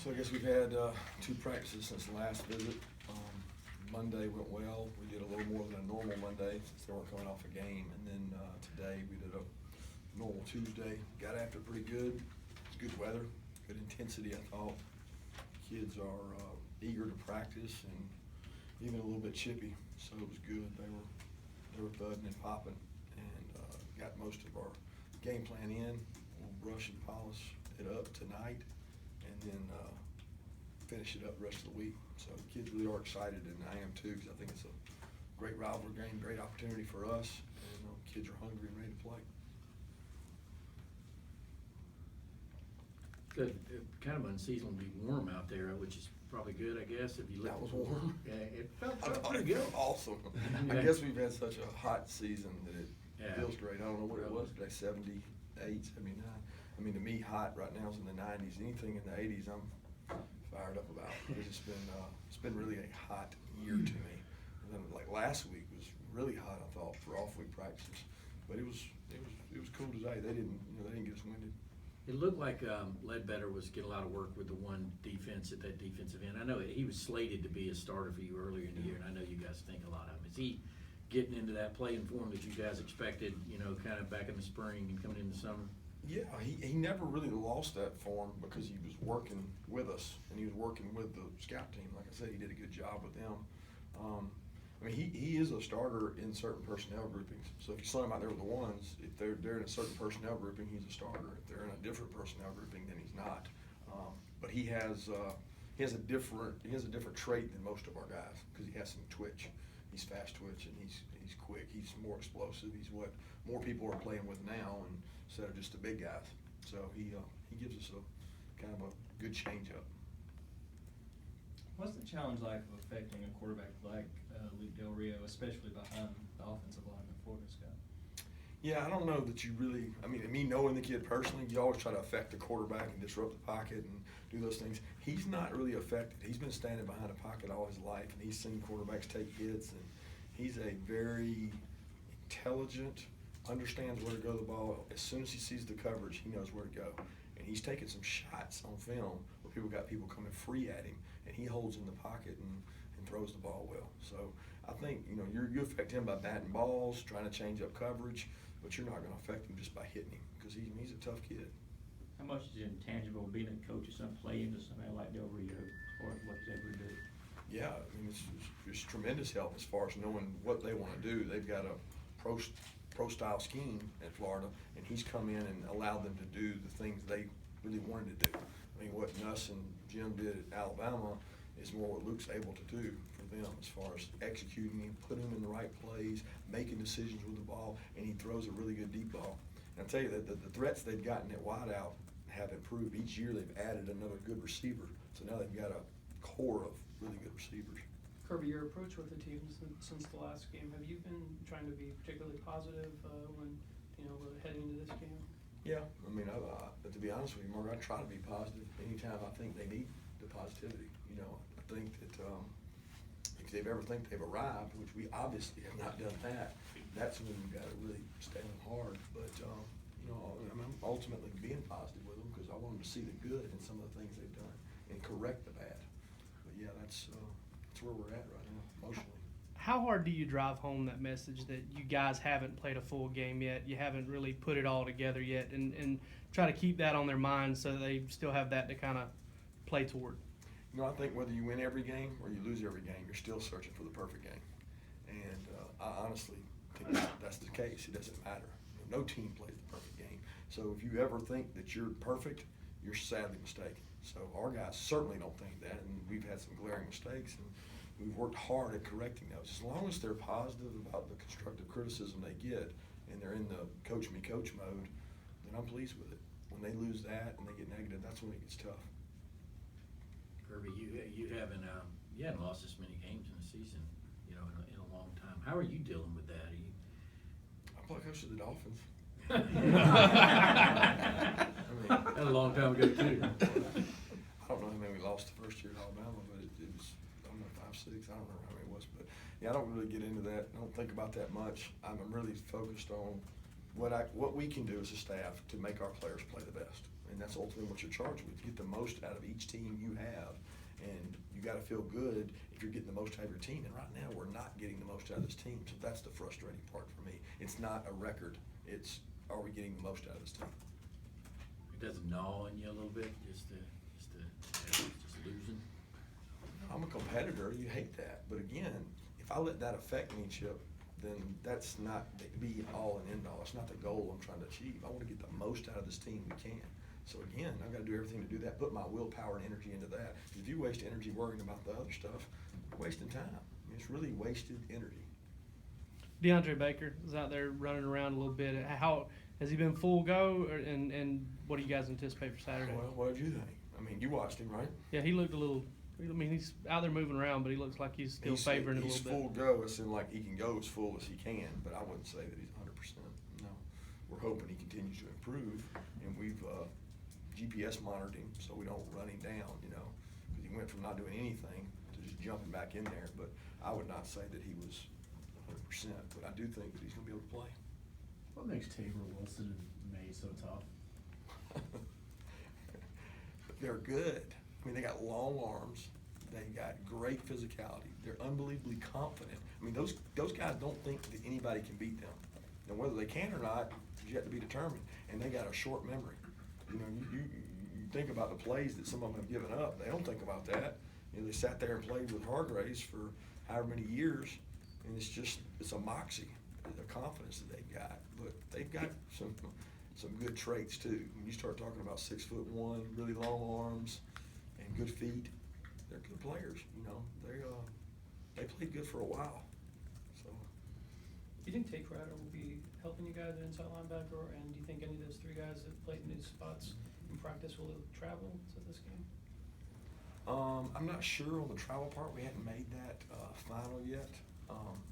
So I guess we've had 2 practices since the last visit. Monday went well. We did a little more than a normal Monday since they weren't coming off a game. And then today we did a normal Tuesday. Got after it pretty good. It's good weather, good intensity, I thought. Kids are eager to practice and even a little bit chippy, so it was good. They were thudding and popping, and got most of our game plan in. We'll brush and polish it up tonight, and then finish it up the rest of the week. So the kids really are excited, and I am too, because I think it's a great rivalry game, great opportunity for us, and kids are hungry and ready to play. Good. Kind of unseasonably warm out there, which is probably good, I guess, if you look. That was warm. Yeah, it felt It good. felt awesome. I Yeah. guess we've had such a hot season that it Yeah. feels great. I don't know what it was today, 78, 79. I mean, to me, hot right now is in the 90s. Anything in the 80s, I'm fired up about, because it's been really a hot year to me. And then, like, last week was really hot, I thought, for off-week practices. But it was cool today. They didn't get us winded. It looked like Ledbetter was getting a lot of work with the one defense at that defensive end. I know he was slated to be a starter for you earlier in the year, and I know you guys think a lot of him. Is he getting into that playing form that you guys expected, kind of back in the spring and coming in the summer? Yeah, he never really lost that form because he was working with us, and he was working with the scout team. Like I said, he did a good job with them. I mean, he is a starter in certain personnel groupings. So if you saw him out there with the ones, if they're in a certain personnel grouping, he's a starter. If they're in a different personnel grouping, then he's not. But he has a different trait than most of our guys, because he has some twitch. He's fast twitch, and he's quick. He's more explosive. He's what more people are playing with now, and instead of just the big guys. So he gives us a kind of a good change up. What's the challenge like of affecting a quarterback like Luke Del Rio, especially behind the offensive line that Florida's got? Yeah, I don't know that you really, I mean, me knowing the kid personally, you always try to affect the quarterback and disrupt the pocket and do those things. He's not really affected. He's been standing behind a pocket all his life, and he's seen quarterbacks take hits, and he's a very intelligent, understands where to go to the ball. As soon as he sees the coverage, he knows where to go. And he's taking some shots on film where people coming free at him, and he holds in the pocket and throws the ball well. So I think, you affect him by batting balls, trying to change up coverage, but you're not going to affect him just by hitting him, because he's a tough kid. How much is intangible being a coach or something play into somebody like Del Rio or what he's able to do? Yeah, I mean, it's tremendous help as far as knowing what they want to do. They've got a pro-style scheme at Florida, and he's come in and allowed them to do the things they really wanted to do. I mean, what Nuss and Jim did at Alabama is more what Luke's able to do for them as far as executing him, putting him in the right plays, making decisions with the ball, and he throws a really good deep ball. And I'll tell you that the threats they've gotten at wideout have improved. Each year they've added another good receiver, so now they've got a core of really good receivers. Kirby, your approach with the team since the last game, have you been trying to be particularly positive when heading into this game? Yeah, I mean, but to be honest with you, Mark, I try to be positive anytime I think they need the positivity. I think that if they ever think they've arrived, which we obviously have not done that, that's when you've got to really stay on hard. But I'm ultimately being positive with them, because I want them to see the good in some of the things they've done and correct the bad. But yeah, that's where we're at right now, emotionally. How hard do you drive home that message that you guys haven't played a full game yet, you haven't really put it all together yet, and try to keep that on their minds so they still have that to kind of play toward? I think whether you win every game or you lose every game, you're still searching for the perfect game. And I honestly think that's the case. It doesn't matter. No team plays the perfect game. So if you ever think that you're perfect, you're sadly mistaken. So our guys certainly don't think that, and we've had some glaring mistakes, and we've worked hard at correcting those. As long as they're positive about the constructive criticism they get, and they're in the coach me coach mode, then I'm pleased with it. When they lose that and they get negative, that's when it gets tough. Kirby, you hadn't lost this many games in the season, in a long time. How are you dealing with that? I play coach of the Dolphins. That was a long time ago too. I don't know how many we lost the first year at Alabama, but it was, I don't know, 5, 6. I don't remember how many it was, but yeah, I don't really get into that. I don't think about that much. I'm really focused on what we can do as a staff to make our players play the best. And that's ultimately what you're charged with, get the most out of each team you have. And you gotta feel good if you're getting the most out of your team. And right now, we're not getting the most out of this team, so that's the frustrating part for me. It's not a record, it's, are we getting the most out of this team? It doesn't gnaw on you a little bit, just losing? I'm a competitor, you hate that, but again, if I let that affect me, Chip, then that's not the be all and end all. It's not the goal I'm trying to achieve. I wanna get the most out of this team we can. So again, I've gotta do everything to do that, put my willpower and energy into that. If you waste energy worrying about the other stuff, you're wasting time. I mean, it's really wasted energy. DeAndre Baker is out there running around a little bit. How has he been full go, and what do you guys anticipate for Saturday? Well, what did you think? I mean, you watched him, right? Yeah, he looked a little. I mean, he's out there moving around, but he looks like he's still favoring it a little bit. He's full go, it's in like he can go as full as he can, but I wouldn't say that he's 100%. No, we're hoping he continues to improve, and we've GPS monitored him so we don't run him down, you know, because he went from not doing anything to just jumping back in there. But I would not say that he was 100%, but I do think that he's gonna be able to play. What makes Tabor, Wilson, and May so tough? They're good. I mean, they got long arms. They got great physicality. They're unbelievably confident. I mean, those guys don't think that anybody can beat them. Now, whether they can or not is yet to be determined. And they got a short memory. You know, you think about the plays that some of them have given up. They don't think about that. You know, they sat there and played with Hargraves for however many years, and it's a moxie, the confidence that they've got. But they've got some good traits too. When you start talking about 6'1", really long arms, and good feet, they're good players. You know, they played good for a while. So. Do you think Tate Crowder will be helping you guys at inside linebacker, and do you think any of those three guys that played in these spots in practice will travel to this game? I'm not sure on the travel part. We hadn't made that final yet,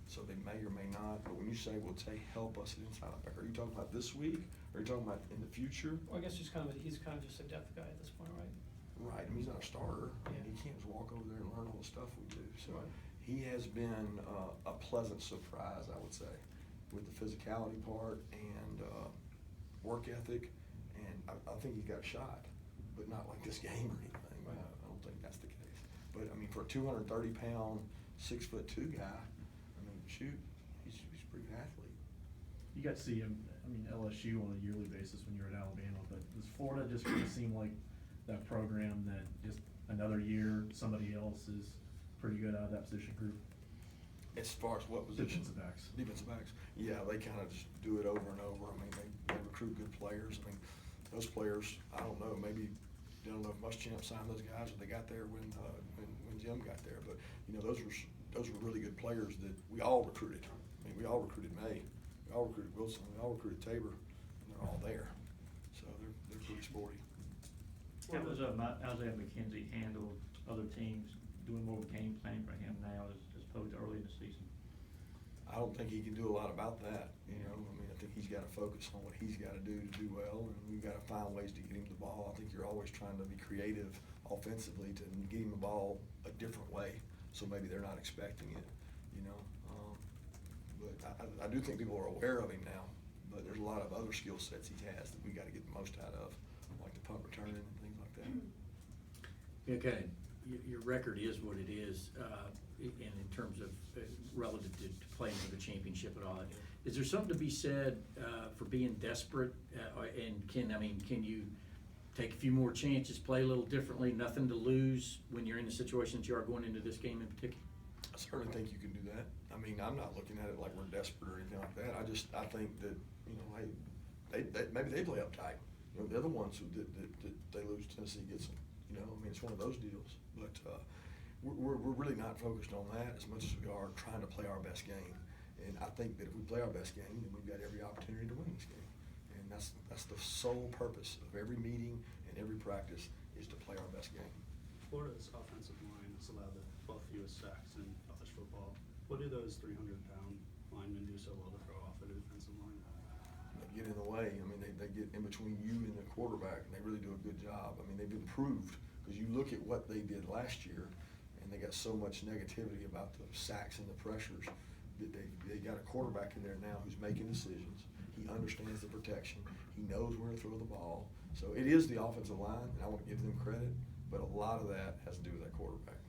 so they may or may not. But when you say will Tate help us at inside linebacker, are you talking about this week, or are you talking about in the future? Well, I guess he's kind of just a depth guy at this point, right? Right. I mean, he's not a starter. I mean, Yeah. he can't just walk over there and learn all the stuff we do. So Right. he has been a pleasant surprise, I would say, with the physicality part and work ethic. And I think he's got a shot, but not like this game or anything. Right. I don't think that's the case. But I mean, for a 230-pound, 6'2" guy, I mean, shoot, he's a pretty good athlete. You got to see him, I mean, LSU on a yearly basis when you were at Alabama, but does Florida just kind of seem like that program that just another year, somebody else is pretty good out of that position group? As far as what position? Defensive backs. Defensive backs. Yeah, they kind of just do it over and over. I mean, they recruit good players. I mean, those players, I don't know, maybe they don't know if Muschamp signed those guys or they got there when Jim got there. But, you know, those were really good players that we all recruited. I mean, we all recruited May. We all recruited Wilson. We all recruited Tabor. And they're all there. So they're pretty sporty. How does McKenzie handle other teams doing more game planning for him now as opposed to early in the season? I don't think he can do a lot about that, you know. I mean, I think he's got to focus on what he's got to do well, and we've got to find ways to get him the ball. I think you're always trying to be creative offensively to get him the ball a different way, so maybe they're not expecting it, you know. But I do think people are aware of him now, but there's a lot of other skill sets he has that we got to get the most out of, like the punt returning and things like that. Okay, your record is what it is, and in terms of relative to playing for the championship and all that. Is there something to be said for being desperate, and can you take a few more chances, play a little differently, nothing to lose when you're in the situation that you are going into this game in particular? I certainly think you can do that. I mean, I'm not looking at it like we're desperate or anything like that. I think that, you know, maybe they play uptight. You know, they're the ones who they lose. Tennessee gets them. You know, I mean, it's one of those deals. But we're really not focused on that as much as we are trying to play our best game. And I think that if we play our best game, then we've got every opportunity to win this game. And that's the sole purpose of every meeting and every practice is to play our best game. Florida's offensive line has allowed the 12th fewest sacks in college football. What do those 300-pound linemen do so well to throw off the defensive line? They get in the way. I mean, they get in between you and the quarterback, and they really do a good job. I mean, they've improved because you look at what they did last year, and they got so much negativity about the sacks and the pressures that they got a quarterback in there now who's making decisions. He understands the protection. He knows where to throw the ball. So it is the offensive line, and I want to give them credit, but a lot of that has to do with that quarterback.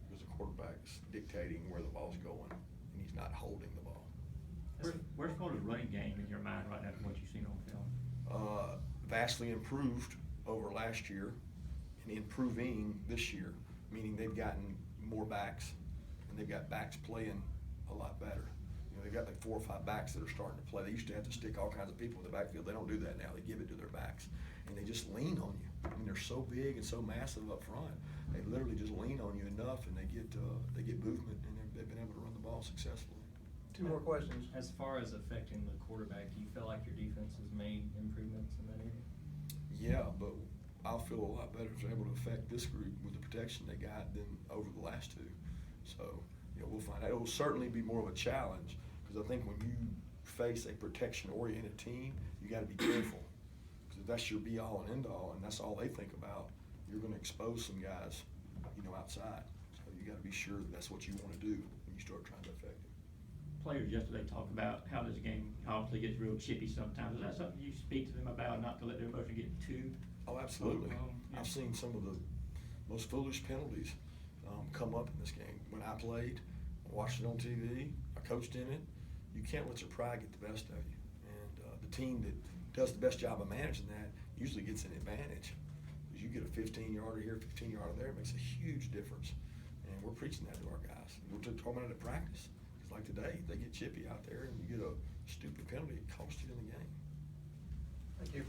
Because the quarterback's dictating where the ball's going, and he's not holding the ball. Where's Florida's running game in your mind right now from what you've seen on film? Vastly improved over last year and improving this year, meaning they've gotten more backs and they've got backs playing a lot better. You know, they've got like 4 or 5 backs that are starting to play. They used to have to stick all kinds of people in the backfield. They don't do that now. They give it to their backs and they just lean on you. I mean, they're so big and so massive up front. They literally just lean on you enough and they get movement, and they've been able to run the ball successfully. 2 more questions. As far as affecting the quarterback, do you feel like your defense has made improvements in that area? Yeah, but I'll feel a lot better if they're able to affect this group with the protection they got than over the last 2. So, you know, we'll find out. It will certainly be more of a challenge, because I think when you face a protection-oriented team, you got to be careful, because if that's your be-all and end-all, and that's all they think about, you're going to expose some guys, you know, outside. So you got to be sure that that's what you want to do when you start trying to affect it. Players yesterday talked about how this game obviously gets real chippy sometimes. Is that something you speak to them about, not to let their emotion get too? Oh, absolutely. Yeah. I've seen some of the most foolish penalties come up in this game. When I played, I watched it on TV, I coached in it. You can't let your pride get the best of you. And the team that does the best job of managing that usually gets an advantage. Because you get a 15-yarder here, 15-yarder there, it makes a huge difference. And we're preaching that to our guys. We're talking about it at practice. Because like today, they get chippy out there and you get a stupid penalty, it costs you in the game. Thank you.